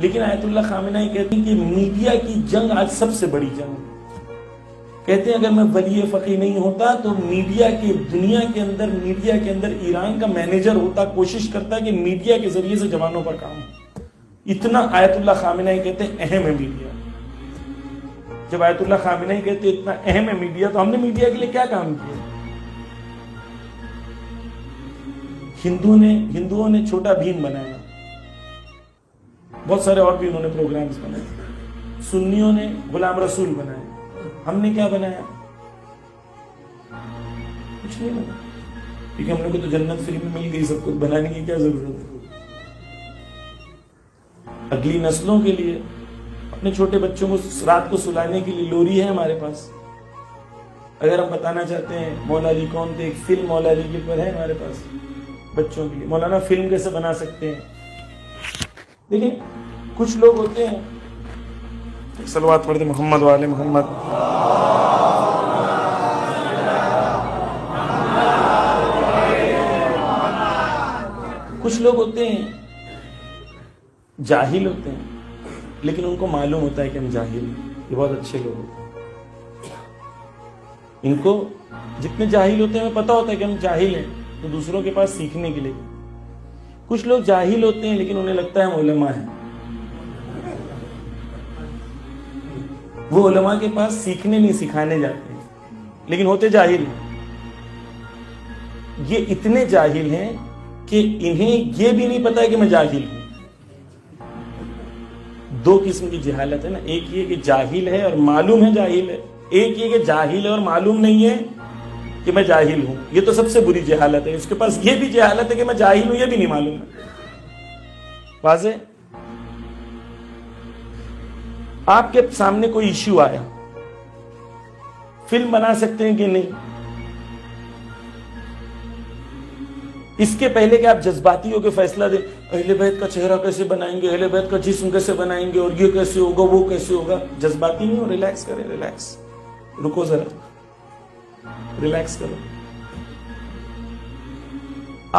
لیکن آیت اللہ خامنہ کہتے ہیں کہ میڈیا کی جنگ آج سب سے بڑی جنگ ہے. کہتے ہیں اگر میں ولی فقیہ نہیں ہوتا تو میڈیا کی دنیا کے اندر ایران کا مینیجر ہوتا, کوشش کرتا کہ میڈیا کے ذریعے سے جوانوں پر کام ہو. اتنا آیت اللہ خامنہ کہتے ہیں اہم ہے میڈیا. جب آیت اللہ خامنہ کہتے ہیں اتنا اہم ہے میڈیا, تو ہم نے میڈیا کے لیے کیا کام کیا؟ ہندوؤں نے چھوٹا بھیم بنایا, بہت سارے اور بھی انہوں نے پروگرامز بنائے. سنیوں نے غلام رسول بنائے, ہم نے کیا بنایا؟ کچھ نہیں بنا, کیونکہ ہم لوگ کو تو جنت فری میں مل گئی, سب کچھ بنانے کی کیا ضرورت ہے. اگلی نسلوں کے لیے, اپنے چھوٹے بچوں کو رات کو سلانے کے لیے لوری ہے ہمارے پاس. اگر ہم بتانا چاہتے ہیں مولا علی کون تھے, ایک فلم مولا علی کے اوپر ہے ہمارے پاس بچوں کے لیے. مولانا فلم کیسے بنا سکتے ہیں؟ دیکھیں کچھ لوگ ہوتے ہیں, صلوات پڑھتے محمد والے محمد. کچھ لوگ ہوتے ہیں جاہل ہوتے ہیں, لیکن ان کو معلوم ہوتا ہے کہ ہم جاہل ہیں. یہ بہت اچھے لوگ ہوتے ہیں. ان کو جتنے جاہل ہوتے ہیں ہمیں پتا ہوتا ہے کہ ہم جاہل ہیں, تو دوسروں کے پاس سیکھنے کے لیے. کچھ لوگ جاہل ہوتے ہیں لیکن انہیں لگتا ہے ہم علماء ہیں. وہ علماء کے پاس سیکھنے نہیں سکھانے جاتے ہیں, لیکن ہوتے جاہل ہیں. یہ اتنے جاہل ہیں کہ انہیں یہ بھی نہیں پتا ہے کہ میں جاہل ہوں. دو قسم کی جہالت ہے نا, ایک یہ کہ جاہل ہے اور معلوم ہے جاہل ہے, ایک یہ کہ جاہل ہے اور معلوم نہیں ہے کہ میں جاہل ہوں. یہ تو سب سے بری جہالت ہے. اس کے پاس یہ بھی جہالت ہے کہ میں جاہل ہوں, یہ بھی نہیں معلوم ہے. واضح؟ آپ کے سامنے کوئی ایشو آیا, فلم بنا سکتے ہیں کہ نہیں؟ اس کے پہلے کہ آپ جذباتی ہو کے فیصلہ دیں, اہل بیت کا چہرہ کیسے بنائیں گے, اہل بیت کا جسم کیسے بنائیں گے, اور یہ کیسے ہوگا, وہ کیسے ہوگا. جذباتی نہیں ہو, ریلیکس کریں, ریلیکس, رکو ذرا, ریلیکس کرو.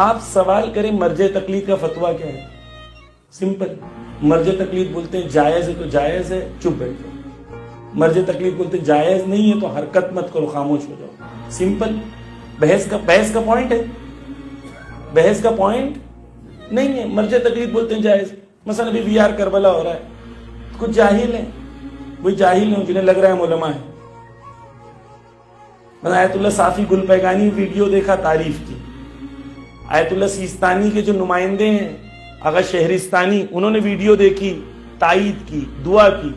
آپ سوال کریں مرجع تقلید کا فتویٰ کیا ہے؟ سمپل. مرجع تقلید بولتے ہیں جائز ہے تو جائز ہے, چپ بیٹھو. مرجع تقلید بولتے ہیں جائز نہیں ہے تو حرکت مت کرو, خاموش ہو جاؤ. سمپل. بحث کا پوائنٹ ہے, بحث کا پوائنٹ نہیں ہے. مرجع تقلید بولتے ہیں جائز. مثلا ابھی وی آر کربلا ہو رہا ہے, کچھ جاہل ہیں, وہی جاہل ہیں جنہیں لگ رہا ہے ہم علماء ہیں. آیت اللہ صافی گل پیگانی ویڈیو دیکھا, تعریف کی. آیت اللہ سیستانی کے جو نمائندے ہیں آغا شہرستانی, انہوں نے ویڈیو دیکھی, تائید کی, دعا کی.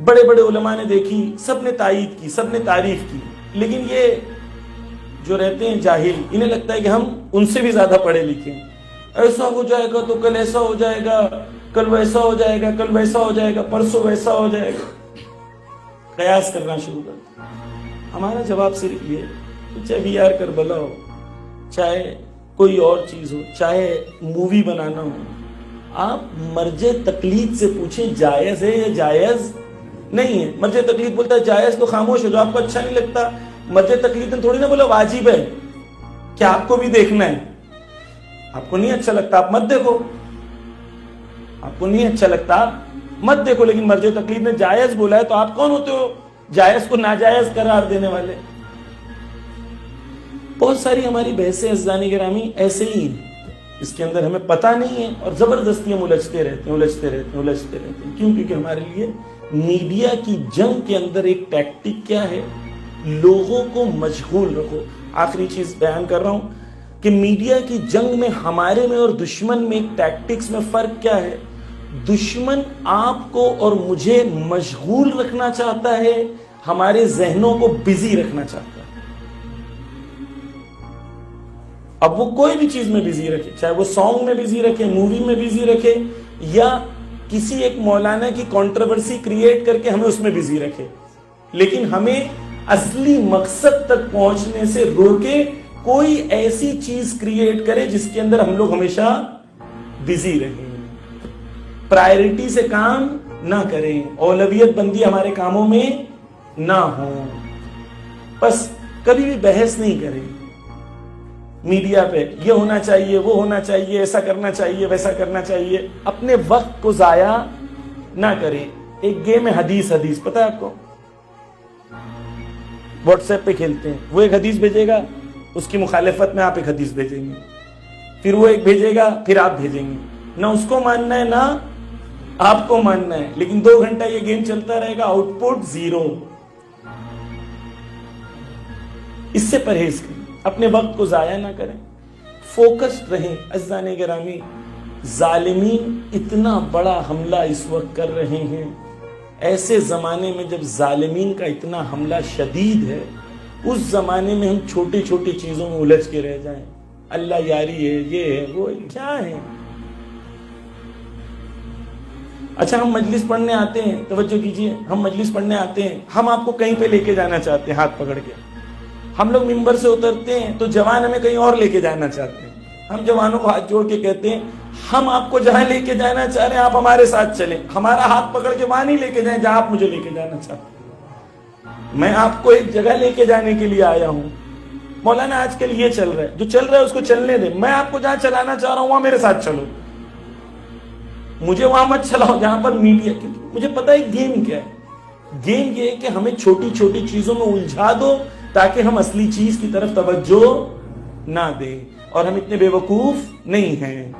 بڑے بڑے علماء نے دیکھی, سب نے تائید کی, سب نے تعریف کی. لیکن یہ جو رہتے ہیں جاہل, انہیں لگتا ہے کہ ہم ان سے بھی زیادہ پڑھے لکھے ہیں. ایسا ہو جائے گا تو کل ایسا ہو جائے گا, کل ویسا ہو جائے گا, کل ویسا ہو جائے گا, پرسوں ویسا ہو جائے گا. قیاس کرنا شروع کر. ہمارا جواب صرف یہ ہے, چاہے وی آر کربلا ہو, چاہے کوئی اور چیز ہو, چاہے مووی بنانا ہو, آپ مرجع تقلید سے پوچھیں جائز ہے یا جائز نہیں ہے. مرجع تقلید بولتا ہے جائز تو خاموش ہو جاؤ, آپ کو اچھا نہیں لگتا. مرجع تقلید نے تھوڑی نہ بولا واجب ہے کہ آپ کو بھی دیکھنا ہے. آپ کو نہیں اچھا لگتا آپ مت دیکھو, آپ کو نہیں اچھا لگتا آپ مت دیکھو. لیکن مرجع تقلید نے جائز بولا ہے, تو آپ کون ہوتے ہو جائز کو ناجائز قرار دینے والے؟ بہت ساری ہماری بحثیں عزیزان گرامی ایسے ہی ہیں, اس کے اندر ہمیں پتہ نہیں ہے اور زبردستی ہم الجھتے رہتے ہیں. کیوں؟ کیونکہ ہمارے لیے میڈیا کی جنگ کے اندر ایک ٹیکٹک کیا ہے, لوگوں کو مشغول رکھو. آخری چیز بیان کر رہا ہوں کہ میڈیا کی جنگ میں ہمارے میں اور دشمن میں ایک ٹیکٹکس میں فرق کیا ہے. دشمن آپ کو اور مجھے مشغول رکھنا چاہتا ہے, ہمارے ذہنوں کو بزی رکھنا چاہتا ہے. اب وہ کوئی بھی چیز میں بزی رکھے, چاہے وہ سانگ میں بزی رکھے, مووی میں بزی رکھے, یا کسی ایک مولانا کی کنٹروورسی کریٹ کر کے ہمیں اس میں بزی رکھے, لیکن ہمیں اصلی مقصد تک پہنچنے سے روکے. کوئی ایسی چیز کریٹ کرے جس کے اندر ہم لوگ ہمیشہ بزی رہیں, پرائرٹی سے کام نہ کریں, اولویت بندی ہمارے کاموں میں نہ ہو. بس کبھی بھی بحث نہیں کریں, میڈیا پہ یہ ہونا چاہیے، وہ ہونا چاہیے، ایسا کرنا چاہیے، ویسا کرنا چاہیے. اپنے وقت کو ضائع نہ کریں. ایک گیم ہے حدیث پتہ ہے آپ کو؟ واٹس ایپ پہ کھیلتے ہیں. وہ ایک حدیث بھیجے گا، اس کی مخالفت میں آپ ایک حدیث بھیجیں گے، پھر وہ ایک بھیجے گا، پھر آپ بھیجیں گے. نہ اس کو ماننا ہے نہ آپ کو ماننا ہے، لیکن 2 گھنٹہ یہ گیم چلتا رہے گا، آؤٹ پٹ 0. اس سے پرہیز کریں، اپنے وقت کو ضائع نہ کریں، فوکسڈ رہیں. عزیزان گرامی، ظالمین اتنا بڑا حملہ اس وقت کر رہے ہیں. ایسے زمانے میں جب ظالمین کا اتنا حملہ شدید ہے، اس زمانے میں ہم چھوٹی چھوٹی چیزوں میں الجھ کے رہ جائیں. اللہ یاری ہے، یہ ہے، وہ ہے، کیا ہے. اچھا، ہم مجلس پڑھنے آتے ہیں، توجہ کیجئے، ہم مجلس پڑھنے آتے ہیں، ہم آپ کو کہیں پہ لے کے جانا چاہتے ہیں ہاتھ پکڑ کے. ہم لوگ ممبر سے اترتے ہیں تو جوان ہمیں کہیں اور لے کے جانا چاہتے ہیں. ہم جوانوں کو ہاتھ جوڑ کے کہتے ہیں ہم آپ کو جہاں لے کے جانا چاہ رہے ہیں آپ ہمارے ساتھ چلیں. ہمارا ہاتھ پکڑ کے وہاں نہیں لے کے جائیں جہاں آپ مجھے لے کے جانا چاہتے ہیں. میں آپ کو ایک جگہ لے کے جانے کے لیے آیا ہوں. مولانا آج کل یہ چل رہا ہے، جو چل رہا ہے اس کو چلنے دیں. میں آپ کو جہاں چلانا چاہ رہا ہوں وہاں میرے ساتھ چلو. مجھے وہاں مت چلاؤ جہاں پر میڈیا، مجھے پتا ہے گیم کیا ہے. گیم یہ ہے کہ ہمیں چھوٹی چھوٹی چیزوں میں الجھا دو تاکہ ہم اصلی چیز کی طرف توجہ نہ دیں. اور ہم اتنے بے وقوف نہیں ہیں.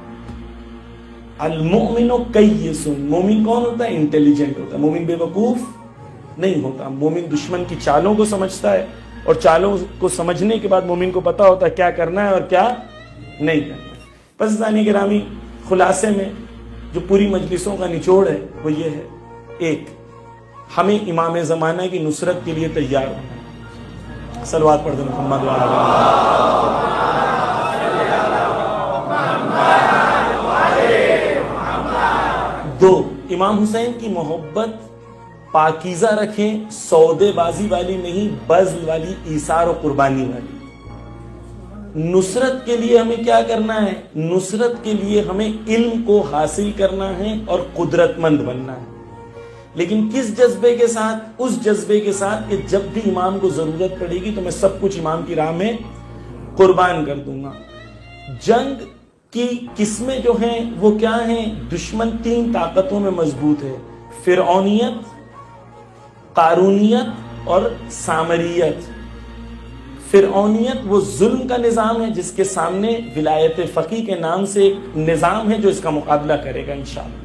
المؤمن کیس، مومن کون ہوتا ہے؟ انٹیلیجنٹ ہوتا ہے. مومن بے وقوف نہیں ہوتا. مومن دشمن کی چالوں کو سمجھتا ہے، اور چالوں کو سمجھنے کے بعد مومن کو پتا ہوتا ہے کیا کرنا ہے اور کیا نہیں کرنا. پس زانی گرامی، خلاصے میں جو پوری مجلسوں کا نچوڑ ہے وہ یہ ہے: 1، ہمیں امام زمانہ کی نصرت کے لیے تیار ہونا ہے. صلوات پڑھ دیں محمد و علیہ. 2، امام حسین کی محبت پاکیزہ رکھیں، سودے بازی والی نہیں، بذل والی، ایثار و قربانی والی. نصرت کے لیے ہمیں کیا کرنا ہے؟ نصرت کے لیے ہمیں علم کو حاصل کرنا ہے اور قدرت مند بننا ہے. لیکن کس جذبے کے ساتھ؟ اس جذبے کے ساتھ کہ جب بھی امام کو ضرورت پڑے گی تو میں سب کچھ امام کی راہ میں قربان کر دوں گا. جنگ کی قسمیں جو ہیں وہ کیا ہیں؟ دشمن 3 طاقتوں میں مضبوط ہے: فرعونیت، قارونیت اور سامریت. فرعونیت وہ ظلم کا نظام ہے جس کے سامنے ولایت فقیہ کے نام سے ایک نظام ہے جو اس کا مقابلہ کرے گا انشاءاللہ.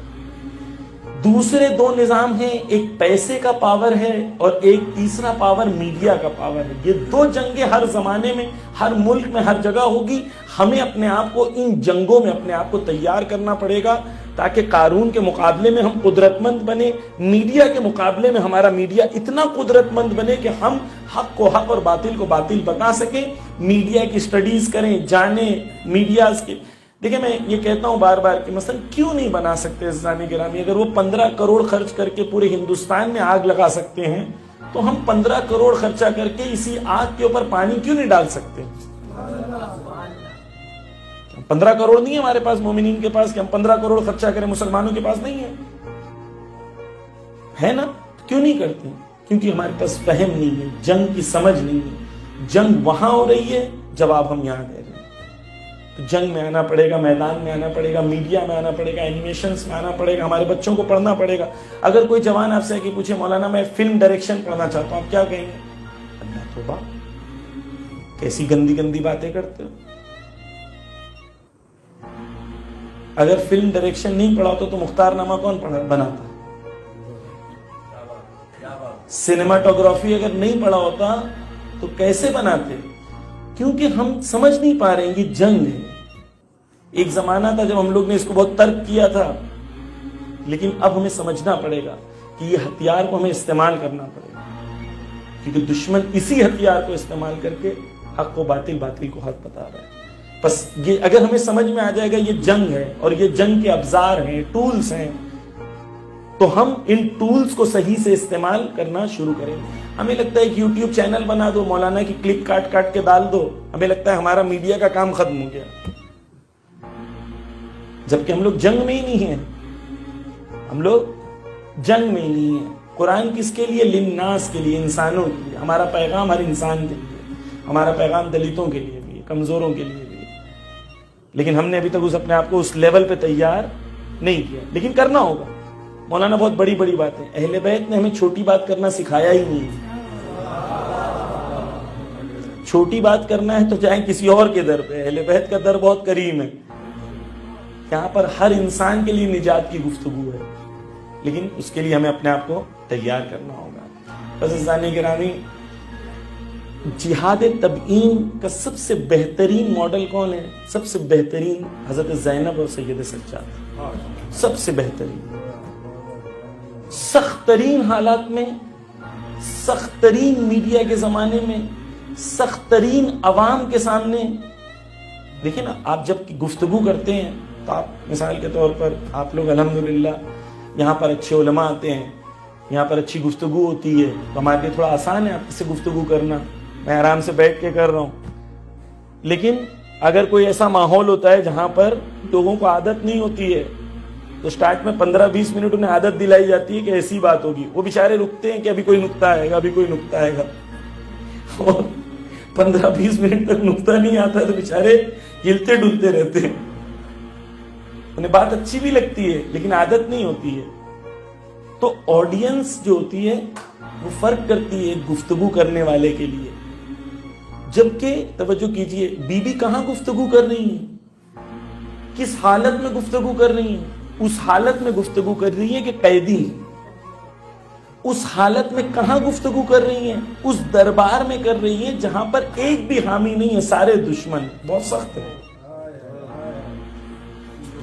دوسرے 2 نظام ہیں، ایک پیسے کا پاور ہے اور ایک تیسرا پاور میڈیا کا پاور ہے. یہ 2 جنگیں ہر زمانے میں، ہر ملک میں، ہر جگہ ہوگی. ہمیں اپنے آپ کو ان جنگوں میں اپنے آپ کو تیار کرنا پڑے گا تاکہ قارون کے مقابلے میں ہم قدرت مند بنے، میڈیا کے مقابلے میں ہمارا میڈیا اتنا قدرت مند بنے کہ ہم حق کو حق اور باطل کو باطل بتا سکیں. میڈیا کی سٹڈیز کریں، جانیں میڈیاز کے. دیکھیں، میں یہ کہتا ہوں بار بار کہ مثلا کیوں نہیں بنا سکتے عزیزان گرامی؟ اگر وہ 15 کروڑ خرچ کر کے پورے ہندوستان میں آگ لگا سکتے ہیں تو ہم 15 کروڑ خرچہ کر کے اسی آگ کے اوپر پانی کیوں نہیں ڈال سکتے؟ 15 کروڑ نہیں ہے ہمارے پاس، مومنین کے پاس، کہ ہم 15 کروڑ خرچہ کریں. مسلمانوں کے پاس نہیں ہے نا؟ کیوں نہیں کرتے؟ کیونکہ ہمارے پاس فہم نہیں ہے، جنگ کی سمجھ نہیں ہے. جنگ وہاں ہو رہی ہے جواب ہم یہاں دے رہے ہیں. تو جنگ میں آنا پڑے گا، میدان میں آنا پڑے گا، میڈیا میں آنا پڑے گا، اینیمیشنز میں آنا پڑے گا، ہمارے بچوں کو پڑھنا پڑے گا. اگر کوئی جوان آپ سے کہ پوچھے مولانا میں فلم ڈائریکشن پڑھنا چاہتا ہوں، آپ کیا کہیں گے؟ اللہ توبہ، کیسی گندی گندی باتیں کرتے ہو. اگر فلم ڈائریکشن نہیں پڑھا ہوتا تو مختار نامہ کون بناتا؟ سینیماٹوگرافی اگر نہیں پڑھا ہوتا تو کیسے بناتے؟ کیونکہ ہم سمجھ نہیں پا رہے ہیں یہ جنگ ہے. ایک زمانہ تھا جب ہم لوگ نے اس کو بہت ترک کیا تھا، لیکن اب ہمیں سمجھنا پڑے گا کہ یہ ہتھیار کو ہمیں استعمال کرنا پڑے گا، کیونکہ دشمن اسی ہتھیار کو استعمال کر کے حق کو باطل، باطل کو حق بتا رہا ہے. بس یہ اگر ہمیں سمجھ میں آ جائے گا یہ جنگ ہے اور یہ جنگ کے ابزار ہیں، ٹولز ہیں، تو ہم ان ٹولز کو صحیح سے استعمال کرنا شروع کریں گے. ہمیں لگتا ہے کہ یوٹیوب چینل بنا دو، مولانا کی کلپ کاٹ کاٹ کے ڈال دو، ہمیں لگتا ہے ہمارا میڈیا کا کام ختم ہو گیا، جبکہ ہم لوگ جنگ میں ہی نہیں ہیں. ہم لوگ جنگ میں ہی نہیں ہیں. قرآن کس کے لیے؟ للناس کے لیے، انسانوں کے لیے. ہمارا پیغام ہر انسان کے لیے، ہمارا پیغام دلتوں کے لیے بھی، کمزوروں کے لیے بھی. لیکن ہم نے ابھی تک اپنے آپ کو اس لیول پہ تیار نہیں کیا، لیکن کرنا ہوگا۔ مولانا بہت بڑی بڑی باتیں، اہل بیت نے ہمیں چھوٹی بات کرنا سکھایا ہی نہیں۔ چھوٹی بات کرنا ہے تو جائیں کسی اور کے در پہ، اہل بیت کا در بہت کریم ہے، یہاں پر ہر انسان کے لیے نجات کی گفتگو ہے، لیکن اس کے لیے ہمیں اپنے آپ کو تیار کرنا ہوگا۔ بس عزیزان گرامی، جہاد تبعین کا سب سے بہترین ماڈل کون ہے؟ سب سے بہترین حضرت زینب اور سید سجاد، سب سے بہترین۔ سخت ترین حالات میں، سخت ترین میڈیا کے زمانے میں، سخت ترین عوام کے سامنے، دیکھیں نا، آپ جب گفتگو کرتے ہیں تو آپ مثال کے طور پر آپ لوگ الحمدللہ یہاں پر اچھے علماء آتے ہیں، یہاں پر اچھی گفتگو ہوتی ہے، تو ہمارے لیے تھوڑا آسان ہے آپ سے گفتگو کرنا، میں آرام سے بیٹھ کے کر رہا ہوں۔ لیکن اگر کوئی ایسا ماحول ہوتا ہے جہاں پر لوگوں کو عادت نہیں ہوتی ہے، تو سٹارٹ میں 15-20 منٹ انہیں عادت دلائی جاتی ہے کہ ایسی بات ہوگی، وہ بیچارے رکتے ہیں کہ ابھی کوئی نکتہ آئے گا، ابھی کوئی نکتہ آئے گا، اور 15-20 منٹ تک نکتہ نہیں آتا تو بیچارے ہلتے ڈلتے رہتے ہیں، انہیں بات اچھی بھی لگتی ہے لیکن عادت نہیں ہوتی ہے۔ تو آڈینس جو ہوتی ہے وہ فرق کرتی ہے گفتگو کرنے والے کے لیے، جبکہ توجہ کیجئے، بی بی کہاں گفتگو کر رہی ہیں، کس حالت میں گفتگو کر رہی ہیں؟ اس حالت میں گفتگو کر رہی ہیں کہ قیدی ہیں۔ اس حالت میں کہاں گفتگو کر رہی ہیں؟ اس دربار میں کر رہی ہیں جہاں پر ایک بھی حامی نہیں ہے، سارے دشمن۔ بہت سخت ہے۔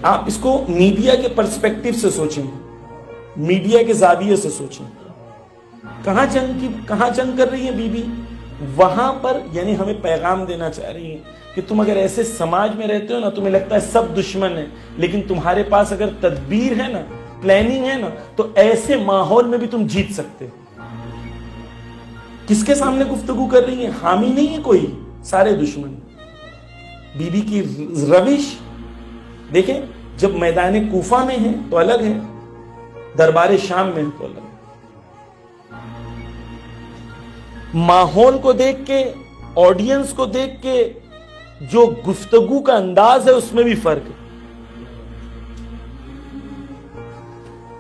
آپ اس کو میڈیا کے پرسپیکٹو سے سوچیں، میڈیا کے زاویے سے سوچیں، کہاں جنگ کر رہی ہیں بی بی؟ وہاں پر، یعنی ہمیں پیغام دینا چاہ رہی ہیں کہ تم اگر ایسے سماج میں رہتے ہو نا، تمہیں لگتا ہے سب دشمن ہیں، لیکن تمہارے پاس اگر تدبیر ہے نا، پلاننگ ہے نا، تو ایسے ماحول میں بھی تم جیت سکتے۔ کس کے سامنے گفتگو کر رہی ہیں؟ حامی نہیں ہے کوئی، سارے دشمن۔ بی بی کی روش دیکھیں، جب میدان کوفہ میں ہے تو الگ ہے، دربار شام میں ہے تو الگ ہے۔ ماحول کو دیکھ کے، آڈینس کو دیکھ کے جو گفتگو کا انداز ہے اس میں بھی فرق ہے۔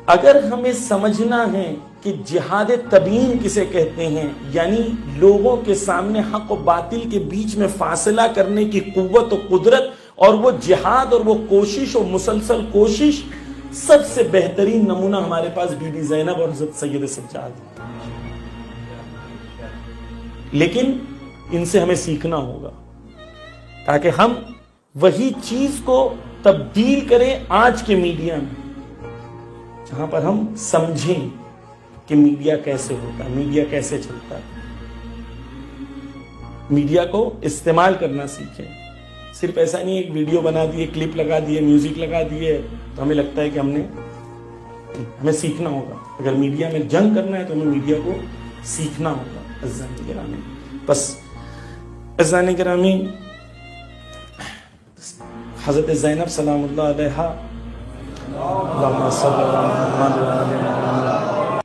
اگر ہمیں سمجھنا ہے کہ جہاد تبیین کسے کہتے ہیں، یعنی لوگوں کے سامنے حق و باطل کے بیچ میں فاصلہ کرنے کی قوت و قدرت، اور وہ جہاد اور وہ کوشش اور مسلسل کوشش، سب سے بہترین نمونہ ہمارے پاس بی بی زینب اور حضرت سید سجاد۔ لیکن ان سے ہمیں سیکھنا ہوگا تاکہ ہم وہی چیز کو تبدیل کریں آج کے میڈیا میں، جہاں پر ہم سمجھیں کہ میڈیا کیسے ہوتا ہے، میڈیا کیسے چلتا ہے، میڈیا کو استعمال کرنا سیکھیں۔ صرف ایسا نہیں ایک ویڈیو بنا دیے، کلپ لگا دیے، میوزک لگا دیے تو ہمیں لگتا ہے کہ ہمیں سیکھنا ہوگا۔ اگر میڈیا میں جنگ کرنا ہے تو ہمیں میڈیا کو سیکھنا ہوگا۔ عزیزان گرامی، بس عزیزان گرامی، حضرت زینب سلام اللہ علیہا، اللہم صلی اللہ علیہ وسلم